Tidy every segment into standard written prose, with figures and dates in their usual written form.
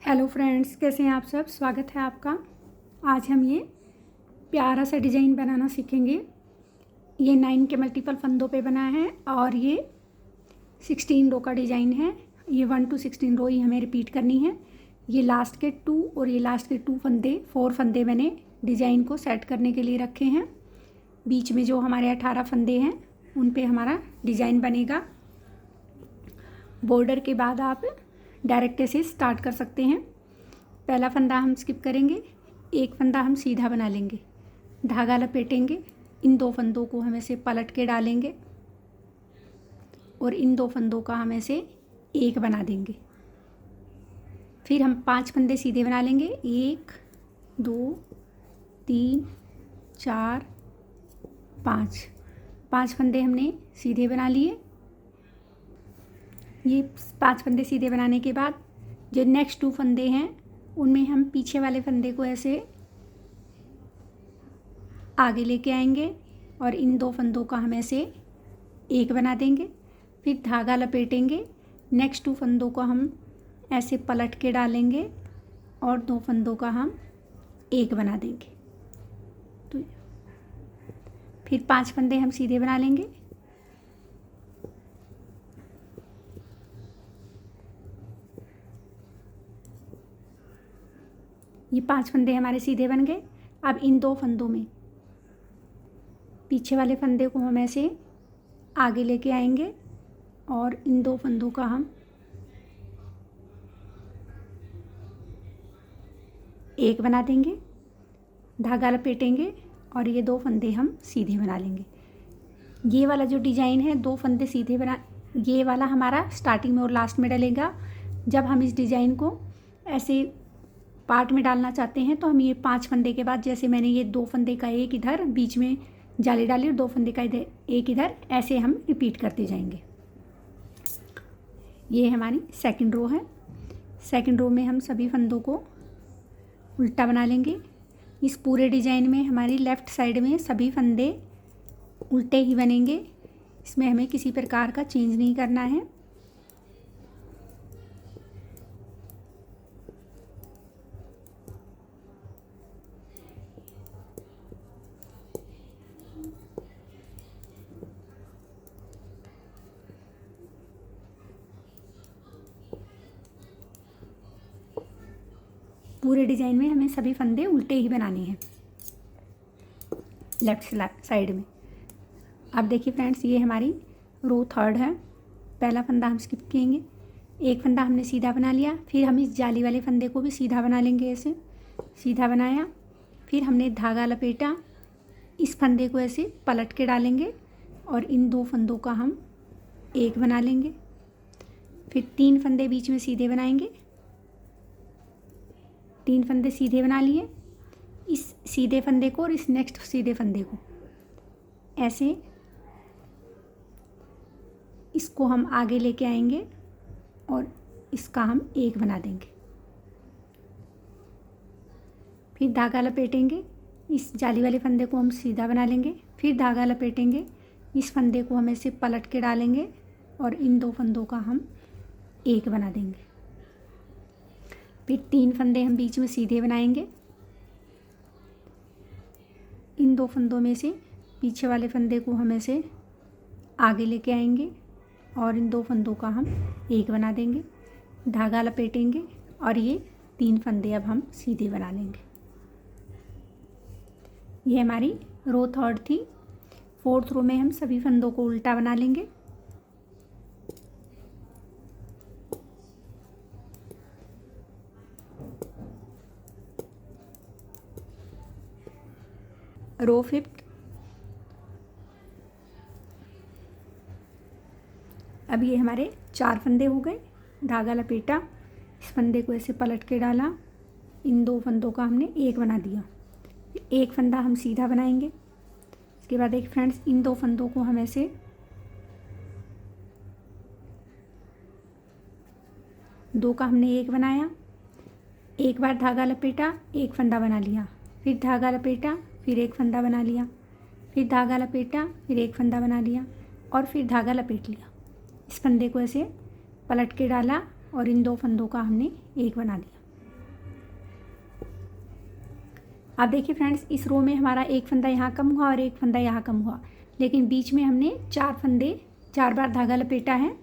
Hello friends, कैसे हैं आप सब। स्वागत है आपका। आज हम ये प्यारा सा डिज़ाइन बनाना सीखेंगे। ये 9 के मल्टीपल फंदों पे बना है और ये 16 रो का डिज़ाइन है। ये 1 to 16 रो ही हमें रिपीट करनी है। ये लास्ट के 2 और ये लास्ट के 2 फंदे 4 फंदे मैंने डिज़ाइन को सेट करने के लिए रखे हैं। बीच में जो हमारे 18 फंदे हैं उन पे हमारा डिज़ाइन बनेगा। बॉर्डर के बाद आप डायरेक्ट से स्टार्ट कर सकते हैं। पहला फंदा हम स्किप करेंगे, एक फंदा हम सीधा बना लेंगे, धागा लपेटेंगे, इन 2 फंदों को हम ऐसे पलट के डालेंगे और इन 2 फंदों का हम ऐसे एक बना देंगे। फिर हम 5 फंदे सीधे बना लेंगे, 1 2 3 4 5 फंदे हमने सीधे बना लिए। ये 5 फंदे सीधे बनाने के बाद जो नेक्स्ट 2 फंदे हैं उनमें हम पीछे वाले फंदे को ऐसे आगे लेके आएंगे और इन 2 फंदों का हम ऐसे एक बना देंगे। फिर धागा लपेटेंगे, नेक्स्ट 2 फंदों को हम ऐसे पलट के डालेंगे और 2 फंदों का हम एक बना देंगे। तो फिर 5 फंदे हम सीधे बना लेंगे। ये 5 फंदे हमारे सीधे बन गए। अब इन 2 फंदों में पीछे वाले फंदे को हम ऐसे आगे लेके आएंगे और इन 2 फंदों का हम एक बना देंगे, धागा लपेटेंगे और ये 2 फंदे हम सीधे बना लेंगे। ये वाला जो डिज़ाइन है 2 फंदे सीधे बना, ये वाला हमारा स्टार्टिंग में और लास्ट में डलेगा। जब हम इस डिज़ाइन को ऐसे पार्ट में डालना चाहते हैं तो हम ये 5 फंदे के बाद, जैसे मैंने ये 2 फंदे का एक इधर बीच में जाली डाली और 2 फंदे का इधर एक इधर, ऐसे हम रिपीट करते जाएंगे। ये हमारी सेकंड रो है। सेकंड रो में हम सभी फंदों को उल्टा बना लेंगे। इस पूरे डिज़ाइन में हमारी लेफ़्ट साइड में सभी फंदे उल्टे ही बनेंगे। इसमें हमें किसी प्रकार का चेंज नहीं करना है। पूरे डिज़ाइन में हमें सभी फंदे उल्टे ही बनाने हैं लेफ़्ट साइड में। अब देखिए फ्रेंड्स, ये हमारी रो थर्ड है। पहला फंदा हम स्किप किएंगे, एक फंदा हमने सीधा बना लिया। फिर हम इस जाली वाले फंदे को भी सीधा बना लेंगे। ऐसे सीधा बनाया, फिर हमने धागा लपेटा, इस फंदे को ऐसे पलट के डालेंगे और इन 2 फंदों का हम एक बना लेंगे। फिर 3 फंदे बीच में सीधे बनाएंगे, 3 फंदे सीधे बना लिए। इस सीधे फंदे को और इस नेक्स्ट सीधे फंदे को ऐसे इसको हम आगे लेके आएंगे और इसका हम एक बना देंगे। फिर धागा लपेटेंगे, इस जाली वाले फंदे को हम सीधा बना लेंगे। फिर धागा लपेटेंगे, इस फंदे को हम ऐसे पलट के डालेंगे और इन 2 फंदों का हम एक बना देंगे। फिर 3 फंदे हम बीच में सीधे बनाएंगे। इन 2 फंदों में से पीछे वाले फंदे को हम ऐसे आगे लेके आएंगे और इन 2 फंदों का हम एक बना देंगे, धागा लपेटेंगे और ये 3 फंदे अब हम सीधे बना लेंगे। ये हमारी रो थर्ड थी। फोर्थ रो में हम सभी फंदों को उल्टा बना लेंगे। रो फिफ्थ। अब ये हमारे 4 फंदे हो गए। धागा लपेटा, इस फंदे को ऐसे पलट के डाला, इन 2 फंदों का हमने एक बना दिया। एक फंदा हम सीधा बनाएंगे। इसके बाद एक फ्रेंड्स, इन 2 फंदों को हम ऐसे 2 का हमने एक बनाया। एक बार धागा लपेटा, एक फंदा बना लिया, फिर धागा लपेटा, फिर एक फंदा बना लिया, फिर धागा लपेटा, फिर एक फंदा बना लिया और फिर धागा लपेट लिया। इस फंदे को ऐसे पलट के डाला और इन 2 फंदों का हमने एक बना दिया। अब देखिए फ्रेंड्स, इस रो में हमारा एक फंदा यहाँ कम हुआ और एक फंदा यहाँ कम हुआ, लेकिन बीच में हमने 4 फंदे 4 बार धागा लपेटा है,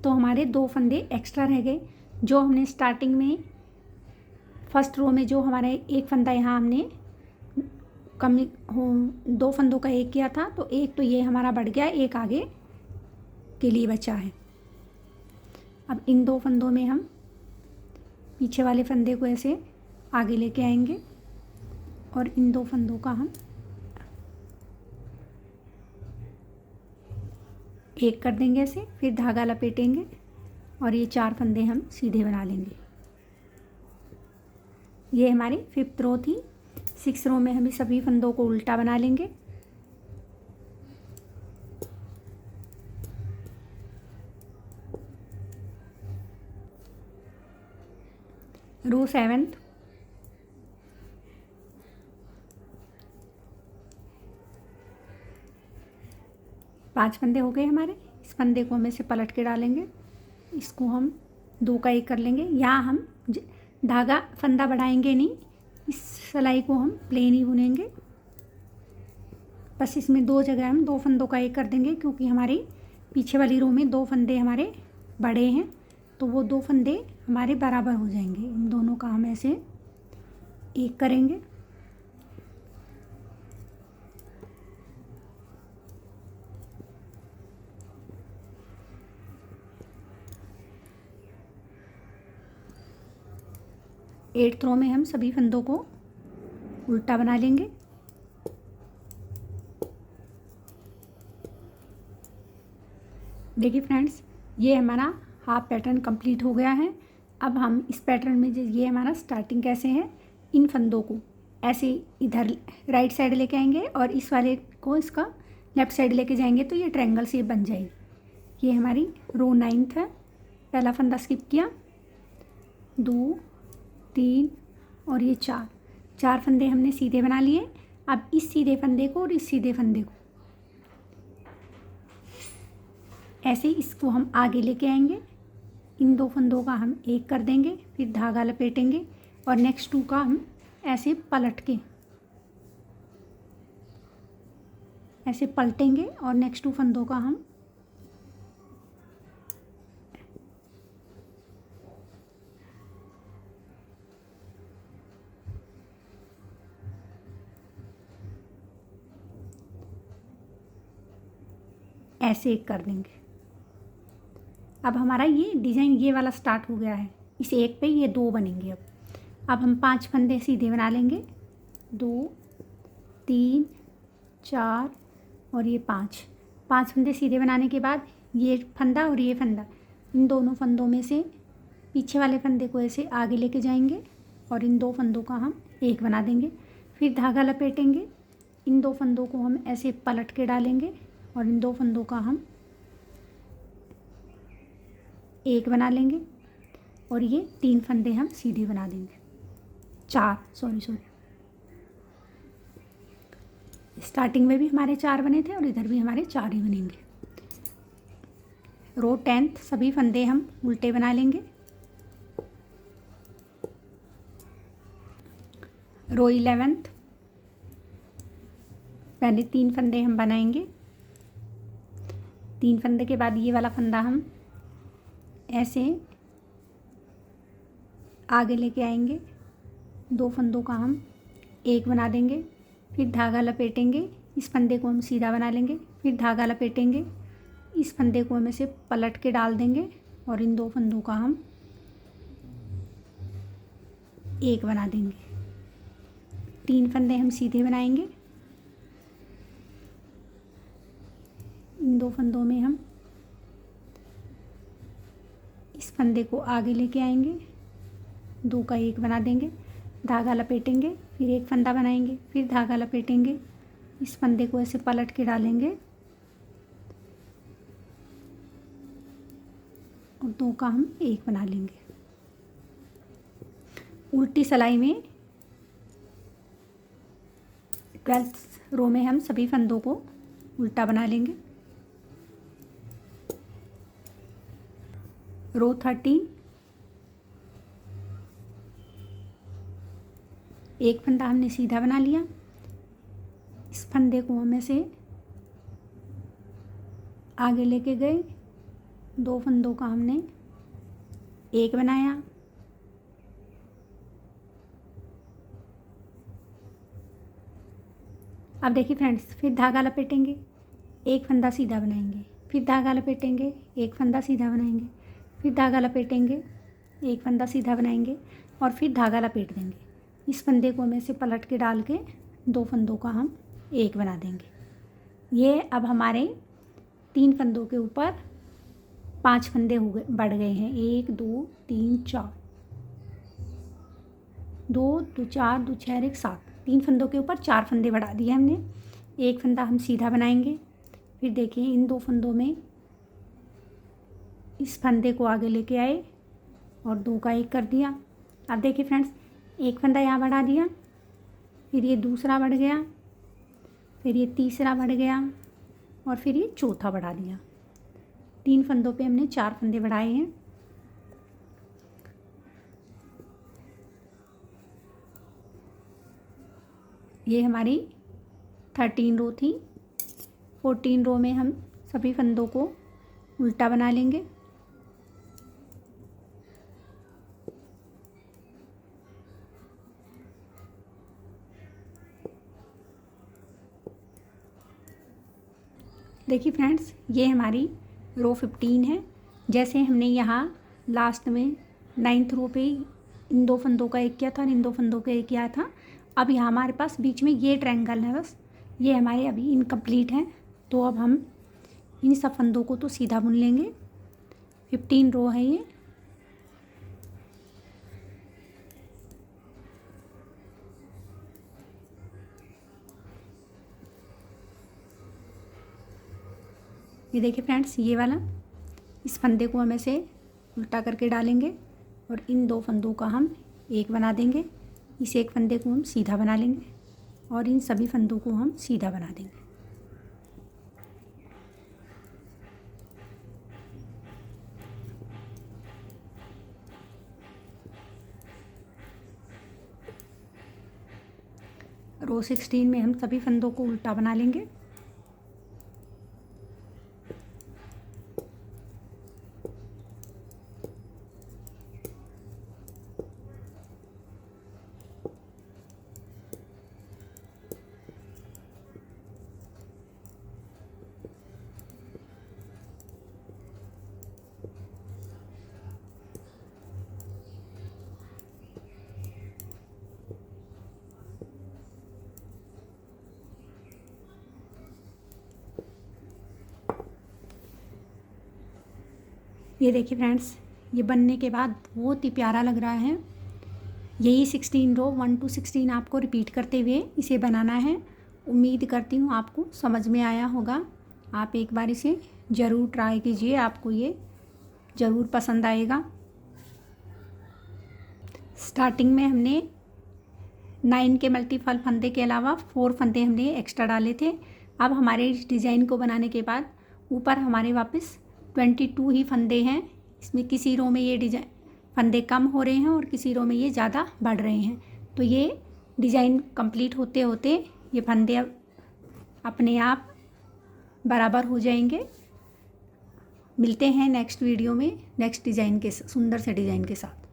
तो हमारे 2 फंदे एक्स्ट्रा रह गए। जो हमने स्टार्टिंग में फर्स्ट रो में जो हमारे एक फंदा यहाँ हमने कम हो 2 फंदों का एक किया था, तो एक तो ये हमारा बढ़ गया, एक आगे के लिए बचा है। अब इन 2 फंदों में हम पीछे वाले फंदे को ऐसे आगे लेके आएंगे और इन 2 फंदों का हम एक कर देंगे ऐसे, फिर धागा लपेटेंगे और ये 4 फंदे हम सीधे बना लेंगे। ये हमारी 5th रो थी। 6th रो में हम सभी फंदों को उल्टा बना लेंगे। रो 7th, पांच फंदे हो गए हमारे। इस फंदे को हम ऐसे पलट के डालेंगे, इसको हम 2 का 1 कर लेंगे। यहाँ हम धागा फंदा बढ़ाएंगे नहीं, इस सिलाई को हम प्लेन ही बुनेंगे। बस इसमें 2 जगह हम 2 फंदों का 1 कर देंगे, क्योंकि हमारी पीछे वाली रो में 2 फंदे हमारे बड़े हैं, तो वो 2 फंदे हमारे बराबर हो जाएंगे। इन दोनों का हम ऐसे 1 करेंगे। एट्थ रो में हम सभी फंदों को उल्टा बना लेंगे। देखिए फ्रेंड्स, ये हमारा हाफ पैटर्न कंप्लीट हो गया है। अब हम इस पैटर्न में ये हमारा स्टार्टिंग कैसे है, इन फंदों को ऐसे इधर राइट साइड लेके आएंगे और इस वाले को इसका लेफ़्ट साइड लेके जाएंगे, तो ये ट्रायंगल शेप बन जाएगी। ये हमारी रो 9th है। पहला फंदा स्किप किया, 2 3 और ये 4 फंदे हमने सीधे बना लिए। अब इस सीधे फंदे को और इस सीधे फंदे को ऐसे इसको हम आगे लेके आएंगे। इन 2 फंदों का हम 1 कर देंगे, फिर धागा लपेटेंगे और नेक्स्ट 2 का हम ऐसे पलट के ऐसे पलटेंगे और नेक्स्ट 2 फंदों का हम ऐसे 1 कर देंगे। अब हमारा ये डिज़ाइन ये वाला स्टार्ट हो गया है। इस एक पे ये 2 बनेंगे। अब हम 5 फंदे सीधे बना लेंगे, 2 3 4 और ये 5 फंदे सीधे बनाने के बाद ये फंदा और ये फंदा, इन दोनों फंदों में से पीछे वाले फंदे को ऐसे आगे लेके जाएंगे और इन 2 फंदों का हम 1 बना देंगे। फिर धागा लपेटेंगे, इन 2 फंदों को हम ऐसे पलट के डालेंगे और इन 2 फंदों का हम 1 बना लेंगे और ये 3 फंदे हम सीधे बना देंगे। 4 सॉरी स्टार्टिंग में भी हमारे 4 बने थे और इधर भी हमारे 4 ही बनेंगे। रो 10th, सभी फंदे हम उल्टे बना लेंगे। रो 11th, पहले 3 फंदे हम बनाएंगे। 3 फंदे के बाद ये वाला फंदा हम ऐसे आगे लेके आएंगे, 2 फंदों का हम 1 बना देंगे। फिर धागा लपेटेंगे, इस फंदे को हम सीधा बना लेंगे, फिर धागा लपेटेंगे, इस फंदे को हम ऐसे पलट के डाल देंगे और इन 2 फंदों का हम 1 बना देंगे। 3 फंदे हम सीधे बनाएंगे, इन 2 फंदों में हम इस फंदे को आगे लेके आएंगे, 2 का 1 बना देंगे, धागा लपेटेंगे, फिर 1 फंदा बनाएंगे, फिर धागा लपेटेंगे, इस फंदे को ऐसे पलट के डालेंगे और 2 का हम 1 बना लेंगे। उल्टी सिलाई में 12th रो में हम सभी फंदों को उल्टा बना लेंगे। रो 13, एक फंदा हमने सीधा बना लिया। इस फंदे को हम ऐसे आगे लेके गए, 2 फंदों का हमने एक बनाया। अब देखिए फ्रेंड्स, फिर धागा लपेटेंगे, एक फंदा सीधा बनाएंगे, फिर धागा लपेटेंगे, एक फंदा सीधा बनाएंगे, फिर धागा लपेटेंगे, एक फंदा सीधा बनाएंगे और फिर धागा लपेट देंगे। इस फंदे को हम ऐसे पलट के डाल के 2 फंदों का हम एक बना देंगे। ये अब हमारे 3 फंदों के ऊपर 5 फंदे हो गए, बढ़ गए हैं। 1 2 3 4, 2 2 4 2 6 1 7, 3 फंदों के ऊपर 4 फंदे बढ़ा दिए हमने। एक फंदा हम सीधा बनाएंगे, फिर देखिए इन 2 फंदों में इस फंदे को आगे लेके आए और 2 का एक कर दिया। अब देखिए फ्रेंड्स, एक फंदा यहाँ बढ़ा दिया, फिर ये दूसरा बढ़ गया, फिर ये तीसरा बढ़ गया और फिर ये चौथा बढ़ा दिया। 3 फंदों पे हमने 4 फंदे बढ़ाए हैं। ये हमारी 13 रो थी। 14 रो में हम सभी फंदों को उल्टा बना लेंगे। देखिए फ्रेंड्स, ये हमारी रो 15 है। जैसे हमने यहाँ लास्ट में 9th रो पे इन 2 फंदों का एक किया था और इन 2 फंदों का एक किया था। अब यहाँ हमारे पास बीच में ये ट्रायंगल है, बस ये हमारे अभी इनकम्प्लीट हैं। तो अब हम इन सब फंदों को तो सीधा बुन लेंगे। 15 रो है ये देखिए फ्रेंड्स, ये वाला इस फंदे को हम ऐसे उल्टा करके डालेंगे और इन 2 फंदों का हम एक बना देंगे। इस एक फंदे को हम सीधा बना लेंगे और इन सभी फंदों को हम सीधा बना देंगे। रो 16 में हम सभी फंदों को उल्टा बना लेंगे। ये देखिए फ्रेंड्स, ये बनने के बाद बहुत ही प्यारा लग रहा है। यही 16 रो 1 to 16 आपको रिपीट करते हुए इसे बनाना है। उम्मीद करती हूँ आपको समझ में आया होगा। आप एक बार इसे ज़रूर ट्राई कीजिए, आपको ये ज़रूर पसंद आएगा। स्टार्टिंग में हमने 9 के मल्टीपल फंदे के अलावा 4 फंदे हमने एक्स्ट्रा डाले थे। अब हमारे इस डिज़ाइन को बनाने के बाद ऊपर हमारे वापस 22 ही फंदे हैं। इसमें किसी रो में ये डिजाइन फंदे कम हो रहे हैं और किसी रो में ये ज़्यादा बढ़ रहे हैं। तो ये डिज़ाइन कंप्लीट होते होते ये फंदे अपने आप बराबर हो जाएंगे। मिलते हैं नेक्स्ट वीडियो में नेक्स्ट डिज़ाइन के सुंदर से डिज़ाइन के साथ।